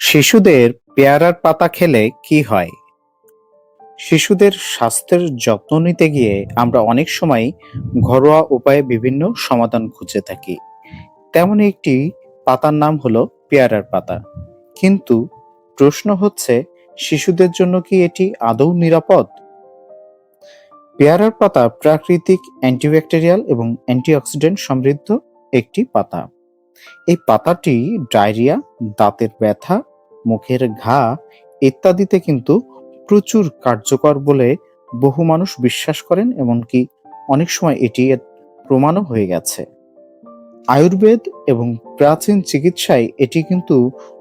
শিশুদের পেয়ারার পাতা খেলে কি হয়? শিশুদের স্বাস্থ্যের যত্ন নিতে গিয়ে আমরা অনেক সময় ঘরোয়া উপায়ে বিভিন্ন সমাধান খুঁজে থাকি। তেমনই একটি পাতার নাম হলো পেয়ারার পাতা। কিন্তু প্রশ্ন হচ্ছে, শিশুদের জন্য কি এটি আদৌ নিরাপদ? পেয়ারার পাতা প্রাকৃতিক অ্যান্টিব্যাকটেরিয়াল এবং অ্যান্টিঅক্সিডেন্ট সমৃদ্ধ একটি পাতা। এই পাতাটি ডায়রিয়া, দাঁতের ব্যথা, মুখের ঘা ইত্যাদিতে কিন্তু প্রচুর কার্যকর বলে বহু মানুষ বিশ্বাস করেন, এমনকি অনেক সময় এটি এর প্রমাণও হয়ে গেছে। আয়ুর্বেদ এবং প্রাচীন চিকিৎসায় এটি কিন্তু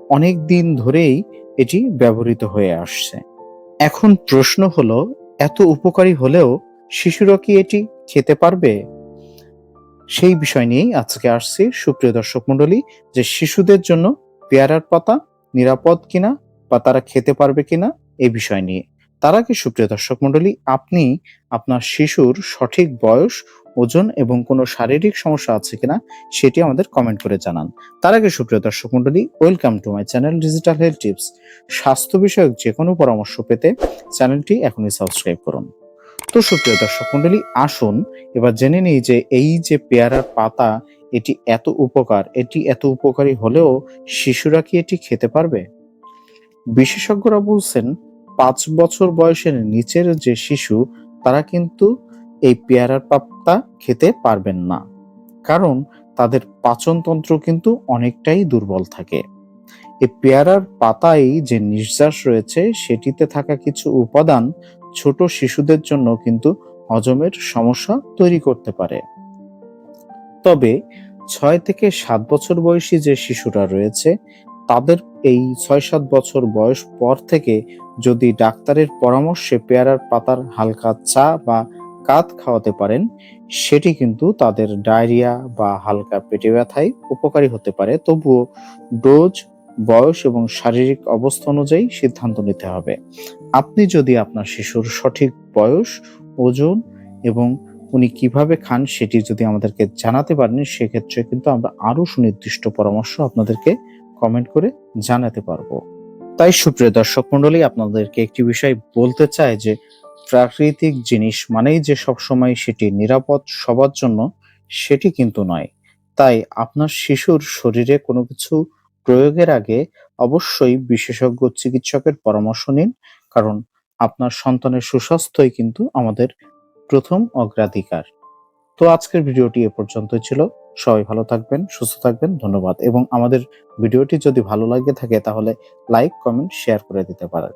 অনেক দিন ধরেই এটি ব্যবহৃত হয়ে আসছে। এখন প্রশ্ন হলো, এত উপকারী হলেও শিশুরা কি এটি খেতে পারবে? সেই বিষয় নিয়েই আজকে আসছি, সুপ্রিয় দর্শক মণ্ডলী, যে শিশুদের জন্য পেয়ারার পাতা নিরাপদ কিনা বা তারা খেতে পারবে কিনা এই বিষয় নিয়ে। তার আগে সুপ্রিয় দর্শক মণ্ডলী, আপনি আপনার শিশুর সঠিক বয়স, ওজন এবং কোনো শারীরিক সমস্যা আছে কিনা সেটি আমাদের কমেন্ট করে জানান। তার আগে সুপ্রিয় দর্শক মণ্ডলী, welcome to my channel digital health tips. স্বাস্থ্য বিষয়ক যে কোনো পরামর্শ পেতে চ্যানেলটি এখনই সাবস্ক্রাইব করুন। তো সুপ্রিয় দর্শক মণ্ডলী, আসুন এবার জেনে নিই যে এই যে পেয়ারার পাতা, এটি এত উপকারী হলেও শিশুরা কি এটি খেতে পারবে? বিশেষজ্ঞরা বলছেন ৫ বছর বয়সের নিচের যে শিশু, তারা কিন্তু এই পেয়ারার পাতা খেতে পারবেন না। কারণ তাদের পাচনতন্ত্র কিন্তু অনেকটাই দুর্বল থাকে। এই পেয়ারার পাতায় যে নির্যাস রয়েছে সেটিতে থাকা কিছু উপাদান ছোট শিশুদের জন্য কিন্তু হজমের সমস্যা তৈরি করতে পারে। তবে ৬ থেকে ৭ বছর বয়সী যে শিশুরা রয়েছে, তাদের এই ৬-৭ বছর বয়স পর থেকে যদি ডাক্তারের পরামর্শে পেয়ারার পাতার হালকা চা বা কাত খাওয়াতে পারেন, সেটি কিন্তু তাদের ডায়রিয়া বা হালকা পেটে ব্যথায় উপকারী হতে পারে। তবুও ডোজ, বয়স এবং শারীরিক অবস্থা অনুযায়ী সিদ্ধান্ত নিতে হবে। আপনি যদি আপনার শিশুর সঠিক বয়স, ওজন এবং উনি কিভাবে খান সেটি যদি আমাদেরকে জানাতে পারেন, সেক্ষেত্রে কিন্তু আমরা আরো সুনির্দিষ্ট পরামর্শ আপনাদেরকে কমেন্ট করে জানাতে পারবো। তাই সুপ্রিয় দর্শক মণ্ডলী, আপনাদেরকে একটি বিষয় বলতে চাই যে প্রাকৃতিক জিনিস মানেই যে সবসময় সেটি নিরাপদ সবার জন্য, সেটি কিন্তু নয়। তাই আপনার শিশুর শরীরে কোনো কিছু প্রয়োগের আগে অবশ্যই বিশেষজ্ঞ চিকিৎসকের পরামর্শ নিন। কারণ আপনার সন্তানের সুস্বাস্থ্যই কিন্তু আমাদের প্রথম অগ্রাধিকার। তো আজকের ভিডিওটি এ পর্যন্তই ছিল। সবাই ভালো থাকবেন, সুস্থ থাকবেন। ধন্যবাদ। এবং আমাদের ভিডিওটি যদি ভালো লাগে থাকে তাহলে লাইক, কমেন্ট, শেয়ার করে দিতে পারেন।